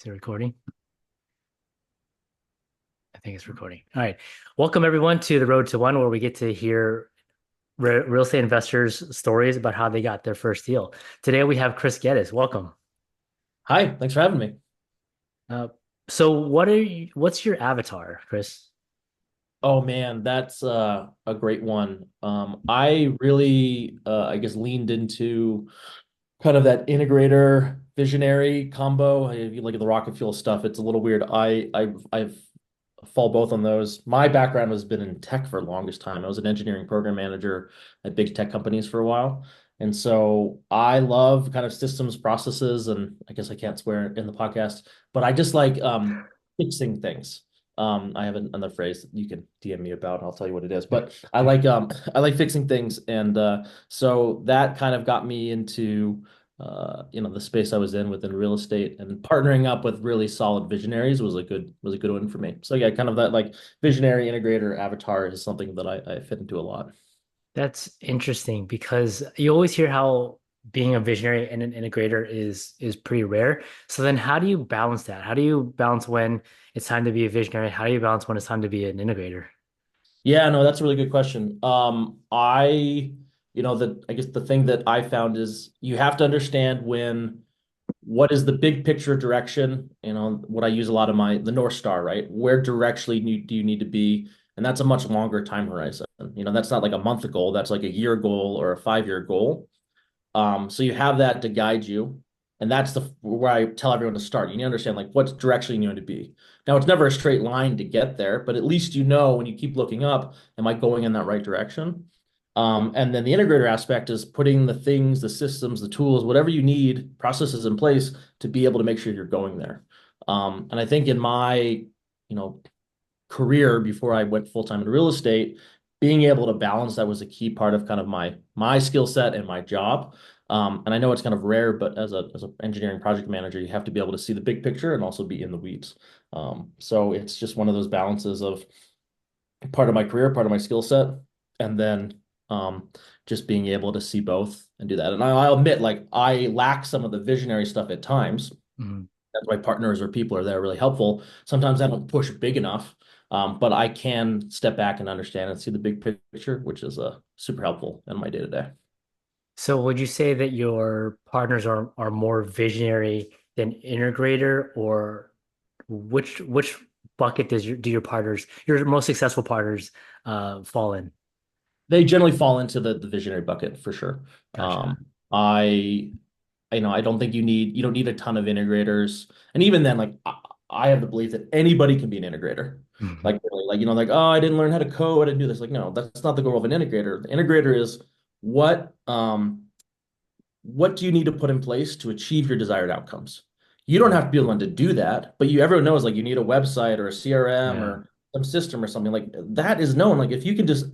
Is it recording? I think it's recording. All right. Welcome everyone to the Road to One, where we get to hear real estate investors' stories about how they got their first deal. Today we have Chris Geddes. Welcome. Hi, thanks for having me. Uh, so what's your avatar, Chris? Oh man, that's a great one. I really, I guess, leaned into kind of that integrator visionary combo. If you look at the rocket fuel stuff, it's a little weird. I've fall both on those. My background has been in tech for the longest time. I was an engineering program manager at big tech companies for a while. And so I love kind of systems, processes, and I guess I can't swear in the podcast, but I just like fixing things. I have another phrase that you can DM me about, and I'll tell you what it is. But I like I like fixing things, and so that kind of got me into the space I was in within real estate, and partnering up with really solid visionaries was a good one for me. So yeah, kind of that like visionary integrator avatar is something that I fit into a lot. That's interesting because you always hear how being a visionary and an integrator is pretty rare. So then how do you balance that? How do you balance when it's time to be a visionary? How do you balance when it's time to be an integrator? Yeah, no, that's a really good question. I guess the thing that I found is you have to understand when what is the big picture direction, what I use a lot of the North Star, right? Where directionally do you need to be? And that's a much longer time horizon. That's not like a month goal, that's like a year goal or a 5-year goal. So you have that to guide you. And that's the where I tell everyone to start. You need to understand like what direction you need to be. Now it's never a straight line to get there, but at least you know when you keep looking up, am I going in that right direction? And then the integrator aspect is putting the things, the systems, the tools, whatever you need, processes in place to be able to make sure you're going there. And I think in my, career before I went full time in real estate, being able to balance that was a key part of kind of my skill set and my job. And I know it's kind of rare, but as an engineering project manager, you have to be able to see the big picture and also be in the weeds. So it's just one of those balances of part of my career, part of my skill set, and then um, just being able to see both and do that. And I'll admit, like I lack some of the visionary stuff at times. Mhm. That's why partners or people are there really helpful. Sometimes I don't push big enough, but I can step back and understand and see the big picture, which is super helpful in my day to day. So would you say that your partners are more visionary than integrator, or which bucket do your partners, your most successful partners, fall in? They generally fall into the visionary bucket for sure. Gotcha. I I don't think you don't need a ton of integrators. And even then, like I have the belief that anybody can be an integrator. Mhm. Like really, like like, oh, I didn't learn how to code and do this. Like, no, that's not the goal of an integrator. The integrator is what what do you need to put in place to achieve your desired outcomes? You don't have to be the one to do that, but everyone knows like you need a website or a CRM Yeah. or some system or something like that is known. Like if you can just,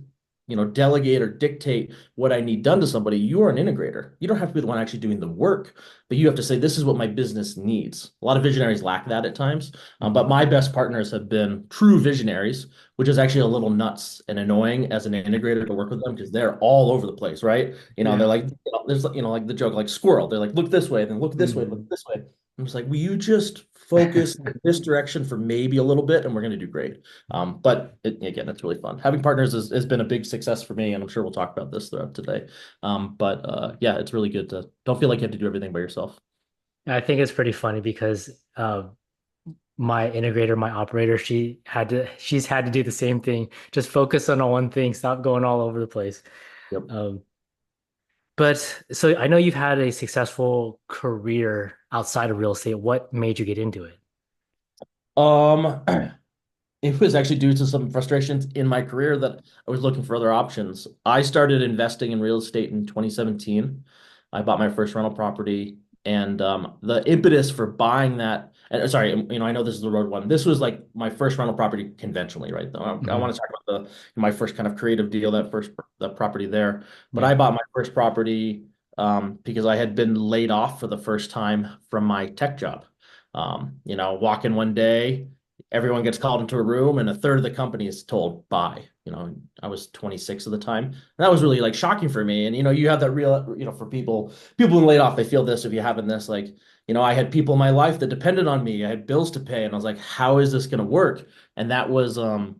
delegate or dictate what I need done to somebody, you are an integrator. You don't have to be the one actually doing the work, but you have to say, this is what my business needs. A lot of visionaries lack that at times. But Mhm. my best partners have been true visionaries, which is actually a little nuts and annoying as an integrator to work with them because they're all over the place, right? They're Yeah. like, there's, like the joke, like squirrel. They're like, look this way, then look this way, Mhm. look this way. I'm just like, will you just focus in this direction for maybe a little bit, and we're going to do great. Again, it's really fun. Having partners has been a big success for me, and I'm sure we'll talk about this throughout today. But yeah, it's really good to don't feel like you have to do everything by yourself. I think it's pretty funny because my integrator, my operator, she's had to do the same thing. Just focus on one thing, stop going all over the place. Yep. Um, but so I know you've had a successful career outside of real estate. What made you get into it? Um, it was actually due to some frustrations in my career that I was looking for other options. I started investing in real estate in 2017. I bought my first rental property, and the impetus for buying that, and sorry, I know this is the road one. This was like my first rental property conventionally, right? I Hmm. want to talk about my first kind of creative deal, the property there. But Yeah. I bought my first property because I had been laid off for the first time from my tech job. Walk in one day, everyone gets called into a room and a third of the company is told buy. I was 26 at the time. And that was really like shocking for me. And you have that real, for people who laid off, they feel this if you haven't this, like, I had people in my life that depended on me. I had bills to pay, and I was like, how is this going to work? And that was a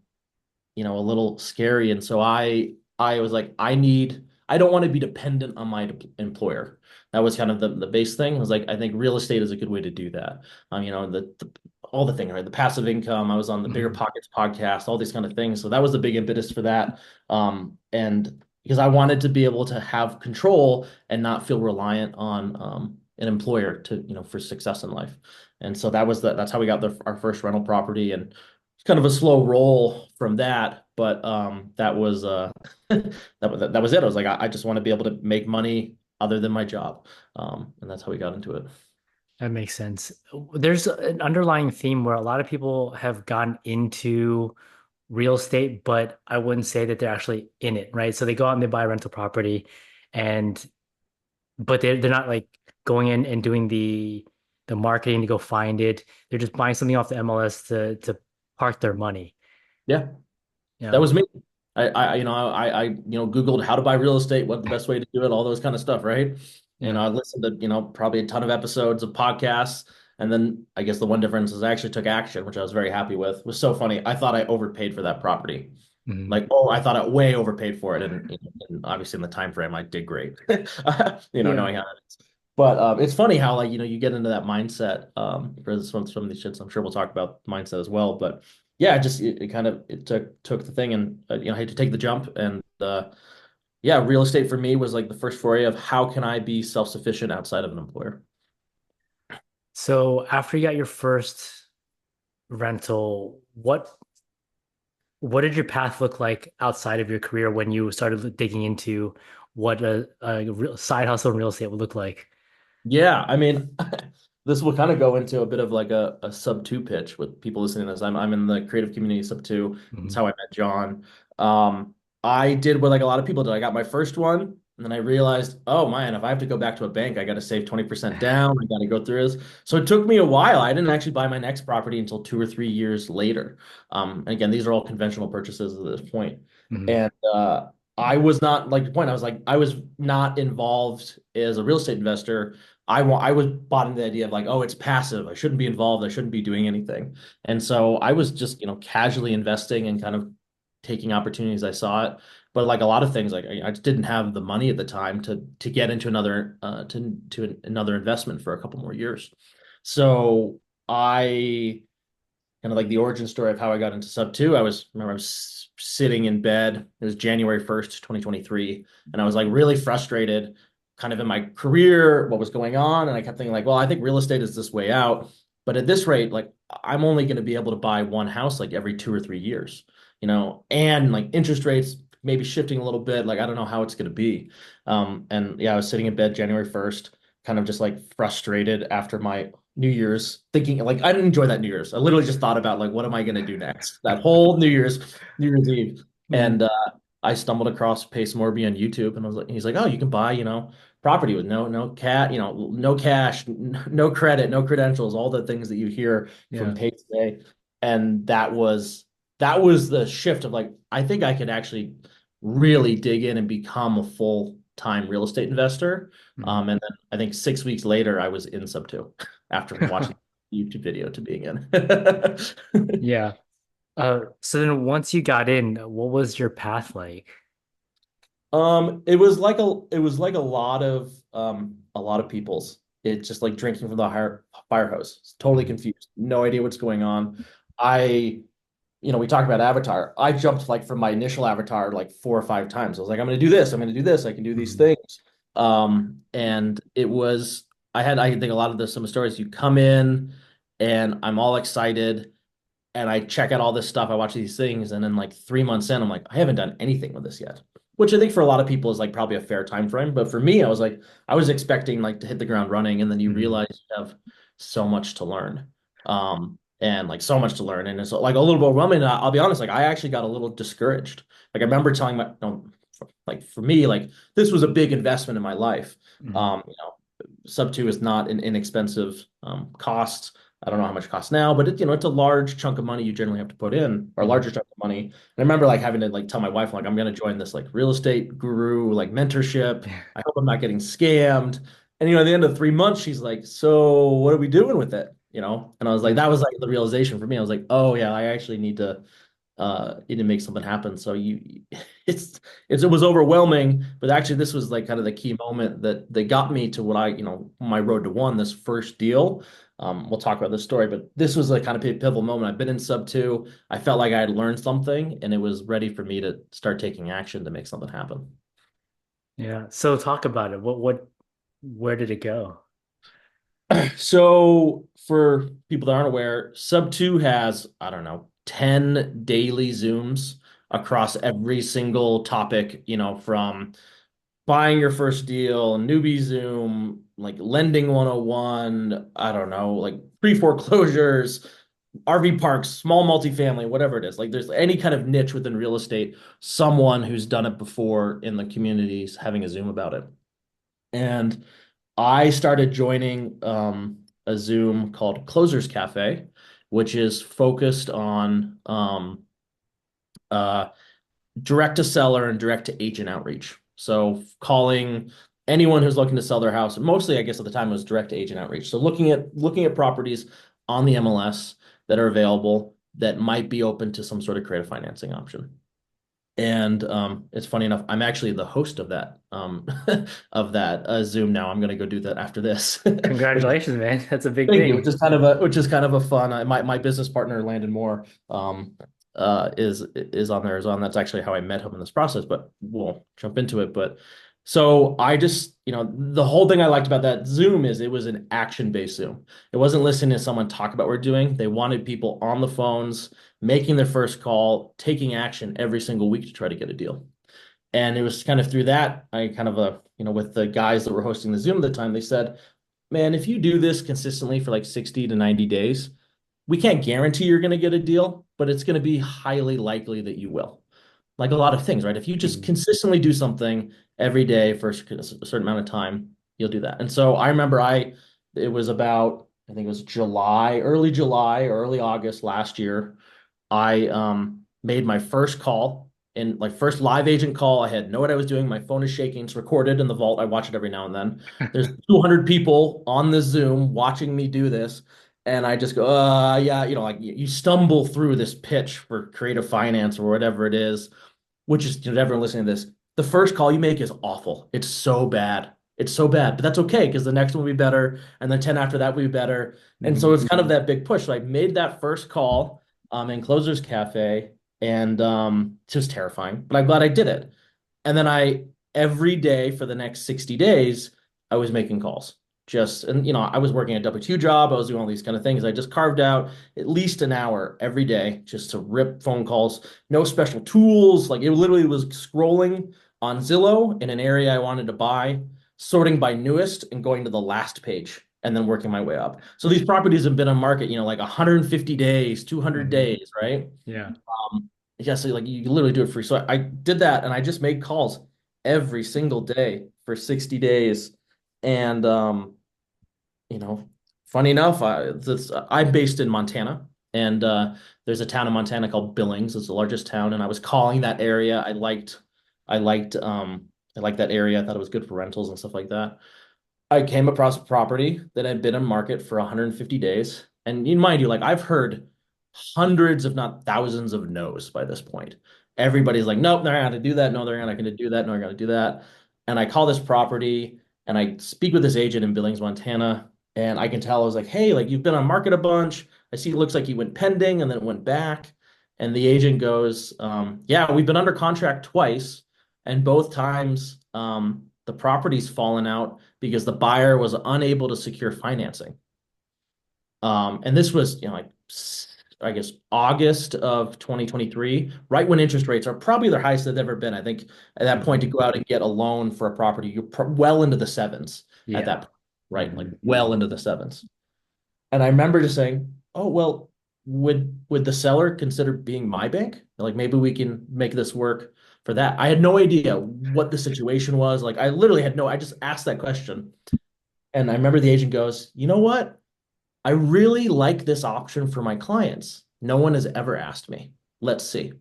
little scary. And so I was like, I don't want to be dependent on my employer. That was kind of the base thing. I was like, I think real estate is a good way to do that. All the thing, right? The passive income. I was on the Bigger Mhm. Pockets podcast, all these kind of things. So that was the big impetus for that. And because I wanted to be able to have control and not feel reliant on an employer for success in life. And so that's how we got our first rental property. And it's kind of a slow roll from that, but that was that was it. I was like, I just want to be able to make money other than my job, and that's how we got into it. That makes sense. There's an underlying theme where a lot of people have gotten into real estate, but I wouldn't say that they're actually in it, right? So they go out and they buy a rental property and but they're not like going in and doing the marketing to go find it. They're just buying something off the MLS to park their money. Yeah, that Yeah. was me. I Googled how to buy real estate, what the best way to do it, all those kind of stuff, right? And Yeah. I listened to, probably a ton of episodes of podcasts. And then I guess the one difference is I actually took action, which I was very happy with. It was so funny. I thought I overpaid for that property. Mhm. Like, oh, I thought I way overpaid for it, and obviously in the time frame, I did great. Yeah. Knowing how it is. But it's funny how like you get into that mindset for some of these shits. I'm sure we'll talk about mindset as well. But yeah, it kind of it took the thing, and I had to take the jump. And yeah, real estate for me was like the first foray of how can I be self-sufficient outside of an employer. So after you got your first rental, what did your path look like outside of your career when you started digging into what a real side hustle in real estate would look like? Yeah, I mean, this will kind of go into a bit of like a sub two pitch with people listening to this. I'm in the creative community sub two. That's Mhm. how I met John. Um, I did what like a lot of people did. I got my first one, and then I realized, oh man, if I have to go back to a bank, I got to save 20% down. I got to go through this. So it took me a while. I didn't actually buy my next property until 2 or 3 years later. And again, these are all conventional purchases at this point. Mhm. And I was not like the point. I was not involved as a real estate investor. I was bought into the idea of like, oh, it's passive. I shouldn't be involved. I shouldn't be doing anything. And so I was just, casually investing and kind of taking opportunities I saw it. But like a lot of things, like I just didn't have the money at the time to get into another investment for a couple more years. So I kind of like the origin story of how I got into sub two. Remember I was sitting in bed. It was January 1st, 2023. And I was like really frustrated kind of in my career, what was going on. And I kept thinking like, well, I think real estate is this way out. But at this rate, like I'm only going to be able to buy one house like every 2 or 3 years, and like interest rates maybe shifting a little bit. Like I don't know how it's going to be. And yeah, I was sitting in bed January 1st, kind of just like frustrated after my New Year's, thinking like I didn't enjoy that New Year's. I literally just thought about like what am I gonna do next? That whole New Year's Eve. Mhm. And I stumbled across Pace Morby on YouTube, and I was like, he's like, oh, you can buy, property with no cat, no cash, no credit, no credentials, all the things that you hear from Yeah. Pace today. And that was the shift of like, I think I could actually really dig in and become a full-time real estate investor. Mhm. And then I think 6 weeks later, I was in sub two after watching the YouTube video to being in. Yeah. So then once you got in, what was your path like? It was like a lot of people's. It's just like drinking from the fire hose. It's totally Mhm. confused. No idea what's going on. I we talked about Avatar. I jumped like from my initial Avatar like 4 or 5 times. I was like, I'm going to do this. I'm going to do this. I can do these Mhm. things. And I think a lot of some stories. You come in, and I'm all excited, and I check out all this stuff. I watch these things, and then like 3 months in, I'm like, I haven't done anything with this yet. Which I think for a lot of people is like probably a fair time frame. But for me, I was expecting like to hit the ground running, and then you Mhm. realize you have so much to learn. And like so much to learn. And it's like a little bit overwhelming. And I'll be honest, like I actually got a little discouraged. Like I remember telling my no, like for me, like this was a big investment in my life. Mhm. Sub two is not an inexpensive cost. I don't know how much it costs now, but it's a large chunk of money you generally have to put in, or a Mhm. larger chunk of money. And I remember like having to like tell my wife, like, I'm gonna join this like real estate guru, like mentorship. I hope I'm not getting scammed. And at the end of 3 months, she's like, so what are we doing with it? And I was like, Yeah. that was like the realization for me. I was like, oh yeah, I actually need to make something happen. So it's, it was overwhelming, but actually this was like kind of the key moment that they got me to what my road to one, this first deal. We'll talk about this story, but this was a kind of pivotal moment. I've been in sub two. I felt like I had learned something and it was ready for me to start taking action to make something happen. Yeah. So talk about it. Where did it go? So for people that aren't aware, sub two has, I don't know, 10 daily Zooms across every single topic, from buying your first deal, newbie Zoom, like lending 101, I don't know, like pre-foreclosures, RV parks, small multifamily, whatever it is. Like there's any kind of niche within real estate, someone who's done it before in the communities having a Zoom about it. And I started joining a Zoom called Closers Cafe, which is focused on uh, direct to seller and direct to agent outreach. So calling anyone who's looking to sell their house, mostly I guess at the time it was direct to agent outreach. So looking at properties on the MLS that are available that might be open to some sort of creative financing option. And it's funny enough, I'm actually the host of that of that Zoom now. I'm gonna go do that after this, which Congratulations, man. That's a big thank you. thing. Which is kind of a fun. My business partner Landon Moore is on there as well. And that's actually how I met him in this process. But we'll jump into it. But so I just the whole thing I liked about that Zoom is it was an action-based Zoom. It wasn't listening to someone talk about what we're doing. They wanted people on the phones, making their first call, taking action every single week to try to get a deal. And it was kind of through that I kind of with the guys that were hosting the Zoom at the time, they said, man, if you do this consistently for like 60 to 90 days, we can't guarantee you're going to get a deal, but it's going to be highly likely that you will. Like a lot of things, right? If you just Mhm. consistently do something every day for a certain amount of time, you'll do that. And so I remember it was about, I think it was July, early August last year. I made my first call and like first live agent call. I had no what I was doing. My phone is shaking. It's recorded in the vault. I watch it every now and then. There's 200 people on the Zoom watching me do this. And I just go, yeah, like you stumble through this pitch for creative finance or whatever it is, which is, everyone listening to this, the first call you make is awful. It's so bad. It's so bad, but that's okay because the next one will be better. And then 10 after that will be better. And so Mhm. it's kind of that big push. So I made that first call in Closers Cafe, and it was terrifying, but I'm glad I did it. And then every day for the next 60 days, I was making calls. And I was working a W-2 job. I was doing all these kind of things. I just carved out at least an hour every day just to rip phone calls, no special tools. Like it literally was scrolling on Zillow in an area I wanted to buy, sorting by newest and going to the last page and then working my way up. So these properties have been on market, like 150 days, 200 Mhm. days, right? Yeah. Yeah, so like you can literally do it free. So I did that and I just made calls every single day for 60 days. And you know, funny enough, I'm based in Montana, and there's a town in Montana called Billings. It's the largest town, and I was calling that area. I liked that area. I thought it was good for rentals and stuff like that. I came across a property that had been on market for 150 days. And in mind you, like I've heard hundreds, if not thousands of no's by this point. Everybody's like, nope, they're not going to do that. No, they're not going to do that. No, they're going to do that. And I call this property and I speak with this agent in Billings, Montana. And I can tell I was like, hey, like you've been on market a bunch. I see it looks like you went pending and then it went back. And the agent goes, yeah, we've been under contract twice. And both times the property's fallen out because the buyer was unable to secure financing. And this was, like I guess August of 2023, right when interest rates are probably their highest they've ever been. I think at that point Mhm. to go out and get a loan for a property, you're well into the sevens at Yeah. that point, right? Like Mhm. well into the sevens. And I remember just saying, "Oh, well, would the seller consider being my bank? Like maybe we can make this work for that." I had no idea what the situation was. I just asked that question. And I remember the agent goes, "You know what? I really like this option for my clients. No one has ever asked me. Let's see.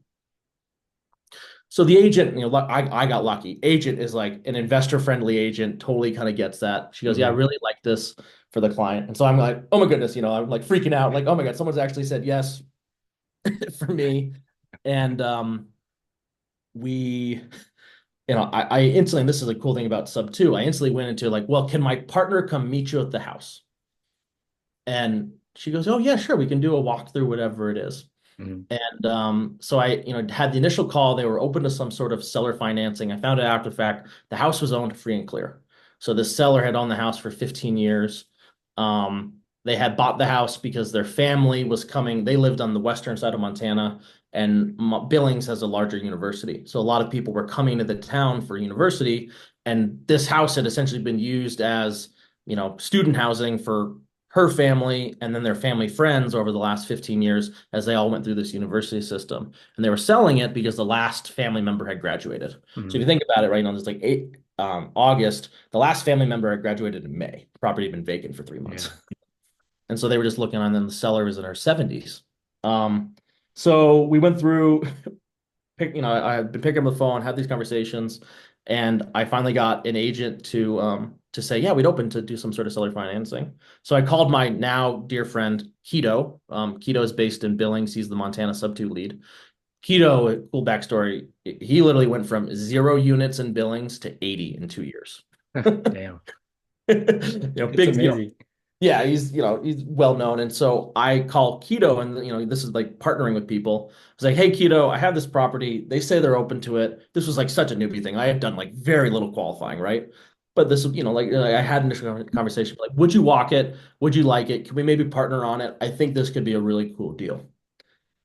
So the agent, I got lucky. Agent is like an investor friendly agent, totally kind of gets that. She goes, yeah, I Hmm. really like this for the client. And so I'm like, oh my goodness, I'm like freaking out, like, oh my God, someone's actually said yes for me. And we, I instantly, and this is a cool thing about sub two, I instantly went into like, well, can my partner come meet you at the house? And she goes, oh yeah, sure, we can do a walkthrough, whatever it is. Hmm. And so I, had the initial call. They were open to some sort of seller financing. I found out after the fact the house was owned free and clear. So the seller had owned the house for 15 years. They had bought the house because their family was coming. They lived on the western side of Montana, and Billings has a larger university. So a lot of people were coming to the town for university, and this house had essentially been used as, student housing for her family and then their family friends over the last 15 years as they all went through this university system. And they were selling it because the last family member had graduated. So if Hmm. you think about it, right now, there's like August, the last family member had graduated in May. The property had been vacant for 3 months. Yeah. And so they were just looking on, then the seller was in her 70s. Um, so we went through, I had been picking up the phone, had these conversations, and I finally got an agent to say, yeah, we'd open to do some sort of seller financing. So I called my now dear friend Keto. Keto is based in Billings. He's the Montana Sub 2 lead. Keto, cool backstory. He literally went from 0 units in Billings to 80 in 2 years. Damn. It's Big deal. amazing. Yeah, he's well known. And so I call Keto, and this is like partnering with people. I was like, hey Keto, I have this property. They say they're open to it. This was like such a newbie thing. I had done like very little qualifying, right? But this, like I had an initial conversation, like, would you walk it? Would you like it? Can we maybe partner on it? I think this could be a really cool deal.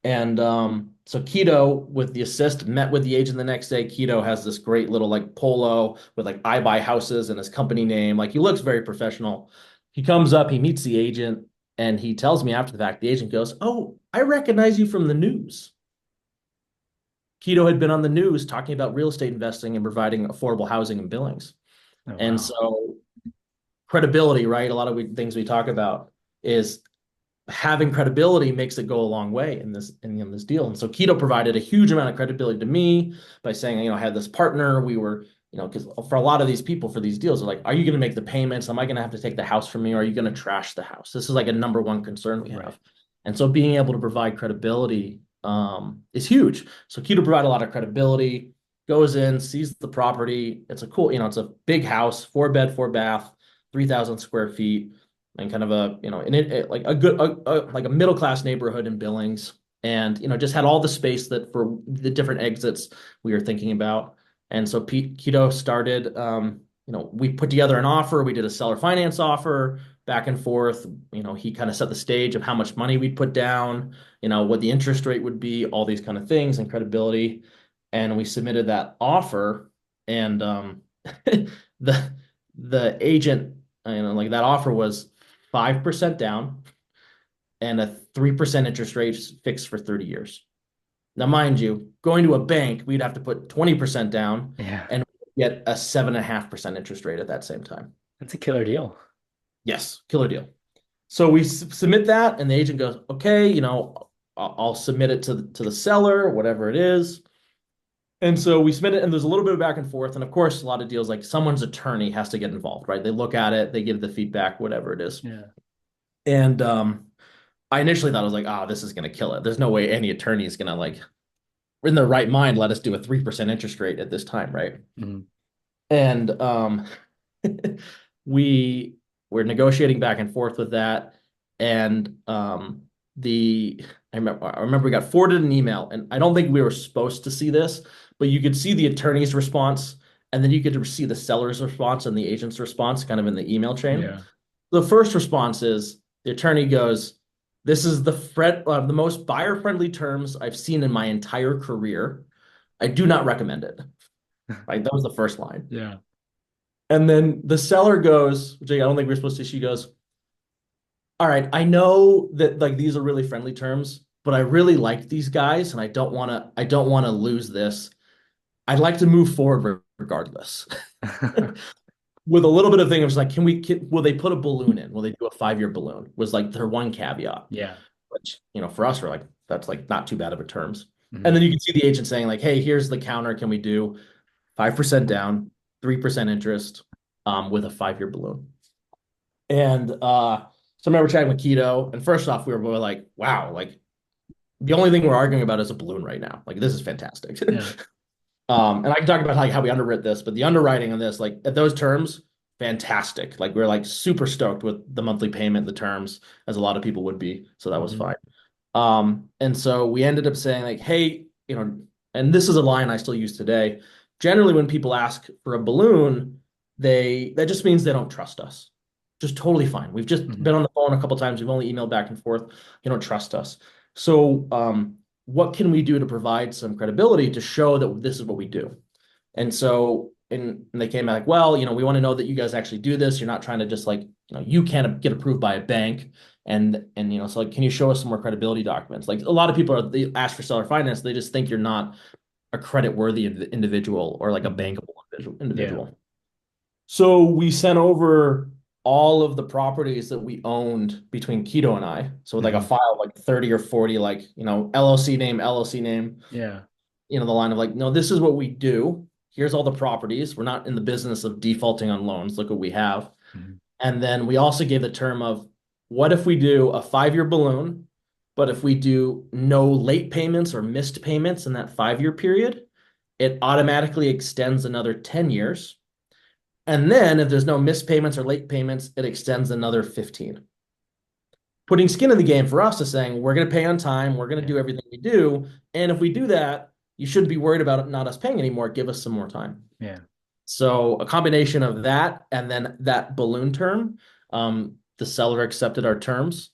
And so Keto, with the assist, met with the agent the next day. Keto has this great little like polo with like I buy houses and his company name. Like he looks very professional. He comes up, he meets the agent, and he tells me after the fact, the agent goes, oh, I recognize you from the news. Keto had been on the news talking about real estate investing and providing affordable housing in Billings. Oh, And wow. so credibility, right? A lot of things we talk about is having credibility makes it go a long way in this deal. And so Keto provided a huge amount of credibility to me by saying, I had this partner. We were, because for a lot of these people for these deals, they're like, are you going to make the payments? Am I going to have to take the house from me? Or are you going to trash the house? This is like a number one concern we Right. have. And so being able to provide credibility is huge. So Keto provided a lot of credibility, goes in, sees the property. It's a cool, it's a big house, 4 bed, 4 bath, 3,000 square feet and kind of a in like a good like a middle class neighborhood in Billings, and just had all the space that for the different exits we were thinking about. And so Pete Keto started. We put together an offer. We did a seller finance offer back and forth. He kind of set the stage of how much money we'd put down. What the interest rate would be, all these kind of things, and credibility. And we submitted that offer, and the the agent, like that offer was 5% down and a 3% interest rate fixed for 30 years. Now, mind you, going to a bank, we'd have to put 20% down Yeah. and get a 7.5% interest rate at that same time. That's a killer deal. Yes, killer deal. So we submit that, and the agent goes, okay, I'll submit it to the seller, whatever it is. And so we submit it, and there's a little bit of back and forth. And of course, a lot of deals like someone's attorney has to get involved, right? They look at it, they give the feedback, whatever it is. Yeah. And I initially thought I was like, oh, this is gonna kill it. There's no way any attorney is gonna like in their right mind let us do a 3% interest rate at this time, right? Hmm. And we were negotiating back and forth with that. And the I remember we got forwarded an email, and I don't think we were supposed to see this, but you could see the attorney's response, and then you could see the seller's response and the agent's response kind of in the email chain. Yeah. The first response is the attorney goes, this is the most buyer-friendly terms I've seen in my entire career. I do not recommend it. Right? That was the first line. Yeah. And then the seller goes, which I don't think we're supposed to, she goes, all right, I know that like these are really friendly terms, but I really like these guys and I don't want to lose this. I'd like to move forward regardless. with a little bit of thing, it was like, will they put a balloon in? Will they do a 5-year balloon? Was like their one caveat, Yeah. which, for us, we're like, that's like not too bad of a terms. And Hmm. then you can see the agent saying like, hey, here's the counter. Can we do 5% down, 3% interest, with a 5-year balloon? And so I remember chatting with Keto, and first off, we were both like, wow, like the only thing we're arguing about is a balloon right now. Like this is fantastic. Yeah. And I can talk about how we underwrote this, but the underwriting on this, like at those terms, fantastic. Like we're like super stoked with the monthly payment, the terms, as a lot of people would be. So that was Hmm. fine. And so we ended up saying like, hey, and this is a line I still use today. Generally, when people ask for a balloon, that just means they don't trust us. Just totally fine. We've just Hmm. been on the phone a couple times. We've only emailed back and forth. You don't trust us. So, what can we do to provide some credibility to show that this is what we do? And so, and they came back like, well, we want to know that you guys actually do this. You're not trying to just like, you can't get approved by a bank. And so like, can you show us some more credibility documents? Like a lot of people they ask for seller finance, they just think you're not a credit worthy individual or like a Hmm. bankable Yeah. individual. So we sent over all of the properties that we owned between Keto and I. So with like a Hmm. file, like 30 or 40, like, LLC name, Yeah. the line of like, no, this is what we do. Here's all the properties. We're not in the business of defaulting on loans. Look what we have. Hmm. And then we also gave the term of what if we do a 5-year balloon, but if we do no late payments or missed payments in that 5-year period, it automatically extends another 10 years. And then if there's no missed payments or late payments, it extends another 15. Putting skin in the game for us is saying we're going to pay on time, we're going to Yeah. do everything we do. And if we do that, you shouldn't be worried about it, not us paying anymore. Give us some more time. Yeah. So a combination of that and then that balloon term, the seller accepted our terms,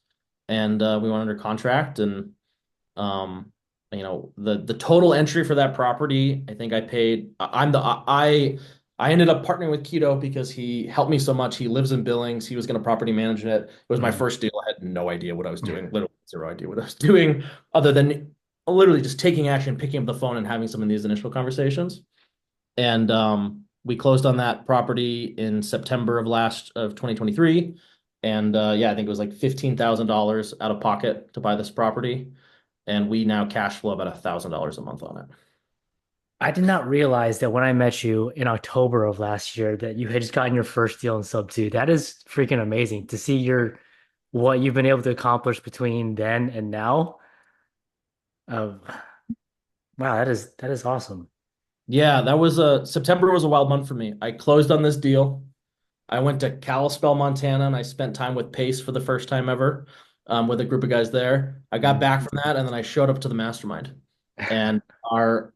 and we went under contract. And um, the total entry for that property, I think I paid. I ended up partnering with Keto because he helped me so much. He lives in Billings. He was going to property manage it. It was my Hmm. first deal. I had no idea what I was doing. Literally zero idea what I was doing, other than literally just taking action, picking up the phone, and having some of these initial conversations. And we closed on that property in September of 2023. And yeah, I think it was like $15,000 out of pocket to buy this property. And we now cash flow about $1,000 a month on it. I did not realize that when I met you in October of last year that you had just gotten your first deal in sub two. That is freaking amazing to see what you've been able to accomplish between then and now. Um, wow, that is awesome. Yeah, that was September was a wild month for me. I closed on this deal. I went to Kalispell, Montana, and I spent time with Pace for the first time ever, with a group of guys there. I got Mhm. back from that, and then I showed up to the mastermind. And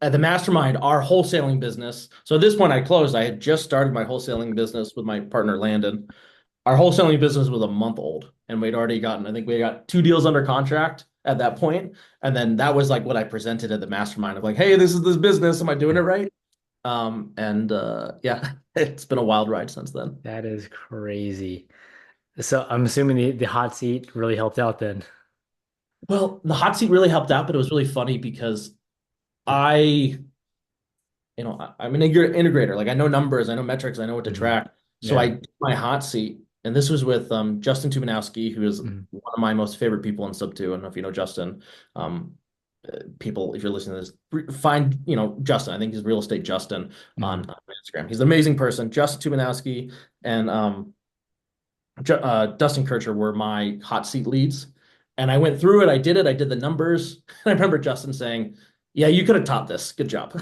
at the mastermind, our wholesaling business. So at this point, I closed. I had just started my wholesaling business with my partner Landon. Our wholesaling business was a month old, and we'd already gotten. I think we got 2 deals under contract at that point, and then that was like what I presented at the mastermind of like, hey, this is this business. Am I doing it right? And yeah, it's been a wild ride since then. That is crazy. So I'm assuming the hot seat really helped out then. Well, the hot seat really helped out, but it was really funny because I, I'm an integrator. Like I know numbers, I know metrics, I know what to Mhm. track. So I Yeah. did my hot seat, and this was with Justin Tumanowski, who is Mhm. one of my most favorite people in Sub 2. I don't know if you know Justin. Um, People, if you're listening to this, find Justin. I think he's Real Estate Justin Mhm. on Instagram. He's an amazing person. Justin Tumanowski and Dustin Kircher were my hot seat leads. And I went through it. I did it. I did the numbers. And I remember Justin saying, yeah, you could have taught this. Good job.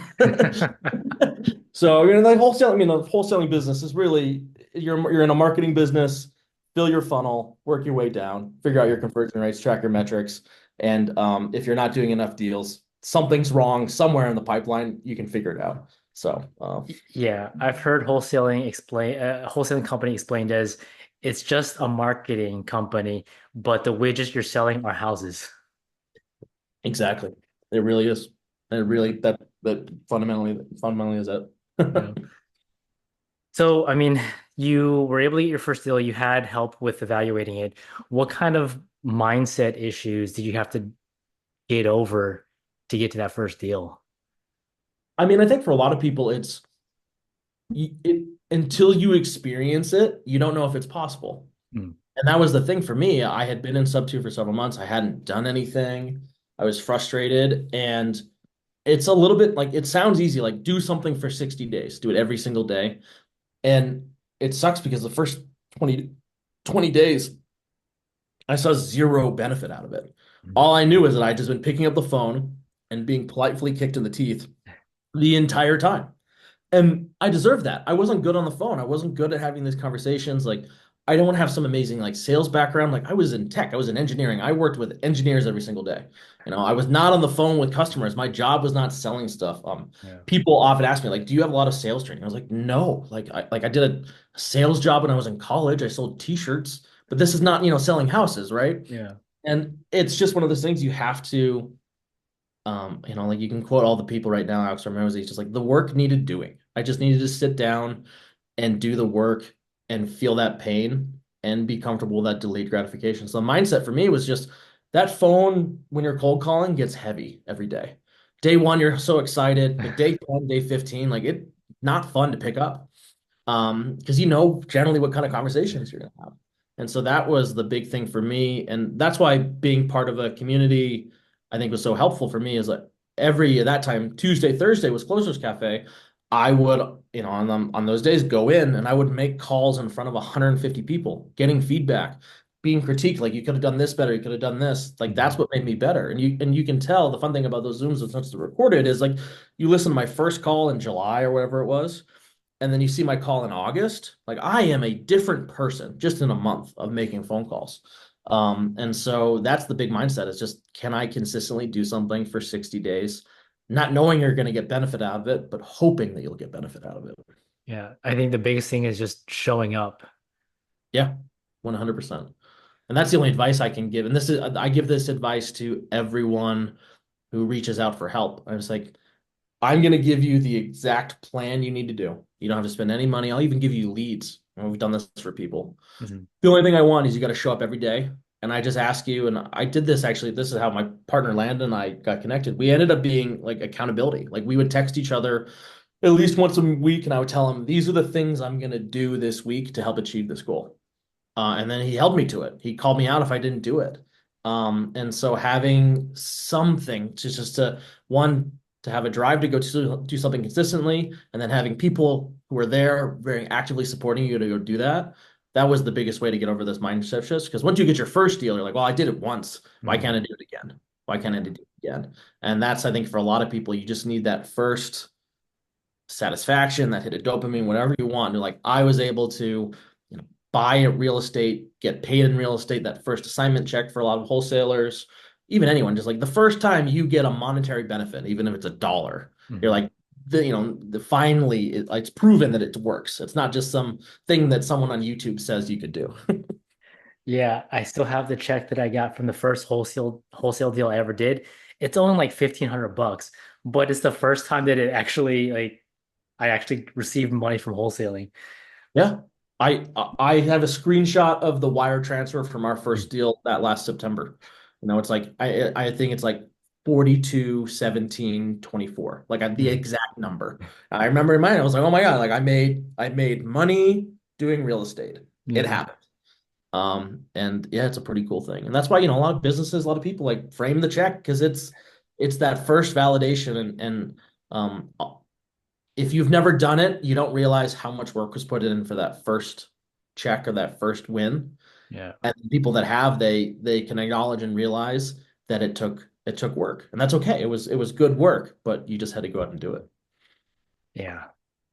So, the wholesale, the wholesaling business is really, you're in a marketing business, fill your funnel, work your way down, figure out your conversion rates, track your metrics. And if you're not doing enough deals, something's wrong somewhere in the pipeline, you can figure it out. So, Yeah, I've heard wholesaling company explained as it's just a marketing company, but the widgets you're selling are houses. exactly. It really is. It really, that fundamentally is it. Yeah. So, I mean, you were able to get your first deal. You had help with evaluating it. What kind of mindset issues did you have to get over to get to that first deal? I mean, I think for a lot of people, it until you experience it, you don't know if it's possible. Mm. And that was the thing for me. I had been in sub two for several months. I hadn't done anything. I was frustrated. And it's a little bit like it sounds easy, like do something for 60 days, do it every single day. And it sucks because the first 20 days, I saw zero benefit out of it. Mm. All I knew is that I'd just been picking up the phone and being politely kicked in the teeth the entire time. And I deserve that. I wasn't good on the phone. I wasn't good at having these conversations. Like, I don't have some amazing like sales background. Like, I was in tech, I was in engineering. I worked with engineers every single day. I was not on the phone with customers. My job was not selling stuff. Yeah. People often ask me, like, do you have a lot of sales training? I was like, no. Like I did a sales job when I was in college. I sold t-shirts, but this is not, selling houses, right? Yeah. And it's just one of those things you have to like you can quote all the people right now, Alex Ramirez, he's just like the work needed doing. I just needed to sit down and do the work and feel that pain and be comfortable with that delayed gratification. So the mindset for me was just that phone when you're cold calling gets heavy every day. Day one, you're so excited, but day 10, day 15, like it not fun to pick up. Because you know generally what kind of conversations you're gonna have. And so that was the big thing for me. And that's why being part of a community, I think was so helpful for me is like every at that time, Tuesday, Thursday was Closers Cafe. I would, on those days go in and I would make calls in front of 150 people, getting feedback, being critiqued, like you could have done this better, you could have done this. Like that's Mhm. what made me better. And you can tell the fun thing about those Zooms since they're recorded is like you listen to my first call in July or whatever it was and then you see my call in August, like I am a different person just in a month of making phone calls. And so that's the big mindset is just can I consistently do something for 60 days, not knowing you're going to get benefit out of it, but hoping that you'll get benefit out of it. Yeah. I think the biggest thing is just showing up. Yeah, 100%. And that's the only advice I can give. And I give this advice to everyone who reaches out for help. I was like, I'm going to give you the exact plan you need to do. You don't have to spend any money. I'll even give you leads. And we've done this for people. Mhm. The only thing I want is you got to show up every day. And I just ask you, and I did this actually. This is how my partner Landon and I got connected. We ended up being like accountability. Like we would text each other at least once a week, and I would tell him, these are the things I'm going to do this week to help achieve this goal. And then he held me to it. He called me out if I didn't do it. And so having something to just to one to have a drive to go to do something consistently, and then having people who are there very actively supporting you to go do that. That was the biggest way to get over this mindset shift. Because once you get your first deal, you're like, well, I did it once. Why can't I Mhm. do it again? Why can't I do it again? And that's, I think, for a lot of people, you just need that first satisfaction, that hit of dopamine, whatever you want. And you're like, I was able to, buy real estate, get paid in real estate, that first assignment check for a lot of wholesalers, even anyone, just like the first time you get a monetary benefit, even if it's $1, you're Mhm. like, finally it's proven that it works. It's not just some thing that someone on YouTube says you could do. Yeah, I still have the check that I got from the first wholesale deal I ever did. It's only like 1,500 bucks, but it's the first time that it actually like I actually received money from wholesaling. Yeah. I have a screenshot of the wire transfer from our first deal that last September. It's like I think it's like 42 17 24. Like the Mhm. exact number. I remember in mine, I was like, oh my God, like I made money doing real estate. It Mhm. happened. And yeah, it's a pretty cool thing. And that's why, a lot of businesses, a lot of people like frame the check because it's that first validation and um if you've never done it, you don't realize how much work was put in for that first check or that first win. Yeah. And the people that have, they can acknowledge and realize that it took work. And that's okay. It was good work, but you just had to go out and do it. Yeah.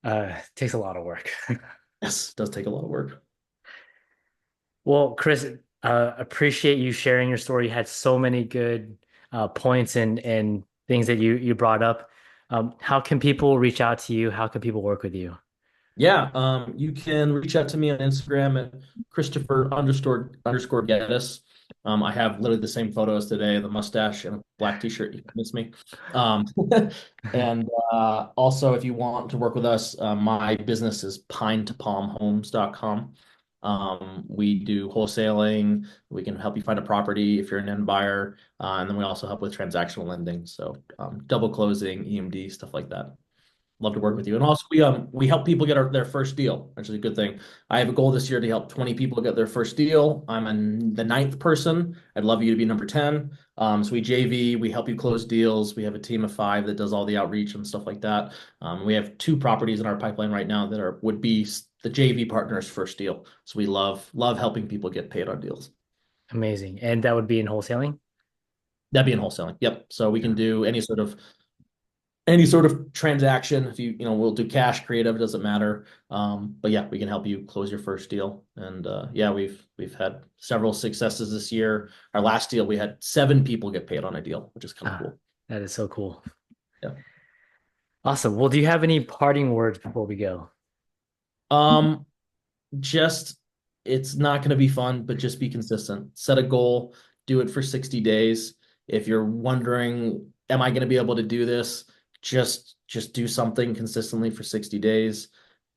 It takes a lot of work. Yes, it does take a lot of work. Well, Chris, appreciate you sharing your story. You had so many good points and things that you brought up. How can people reach out to you? How can people work with you? Yeah, you can reach out to me on Instagram at Christopher__underscore Geddes. I have literally the same photos today, the mustache and a black t-shirt. You can miss me. Um, and also, if you want to work with us, my business is pine2palmhomes.com. We do wholesaling. We can help you find a property if you're an end buyer. And then we also help with transactional lending. So double closing, EMD, stuff like that. Love to work with you. And also we help people get their first deal, which is a good thing. I have a goal this year to help 20 people get their first deal. The ninth person. I'd love you to be number 10. So we JV, we help you close deals. We have a team of 5 that does all the outreach and stuff like that. We have 2 properties in our pipeline right now that would be the JV partner's first deal. So we love helping people get paid on deals. Amazing. And that would be in wholesaling? That'd be in wholesaling. Yep. So we can Yeah. do any sort of transaction. If we'll do cash, creative, it doesn't matter. But yeah, we can help you close your first deal. And yeah, we've had several successes this year. Our last deal, we had 7 people get paid on a deal, which is kind of Ah, cool. that is so cool. Yeah. Awesome. Well, do you have any parting words before we go? Um, just it's not going to be fun, but just be consistent. Set a goal, do it for 60 days. If you're wondering, am I going to be able to do this? Just do something consistently for 60 days.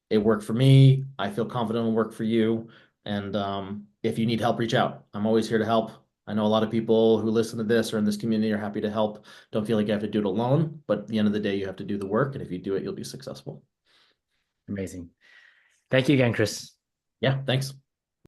It worked for me. I feel confident it'll work for you. And if you need help, reach out. I'm always here to help. I know a lot of people who listen to this or in this community are happy to help. Don't feel like you have to do it alone, but at the end of the day, you have to do the work. And if you do it, you'll be successful. Amazing. Thank you again, Chris. Yeah, thanks.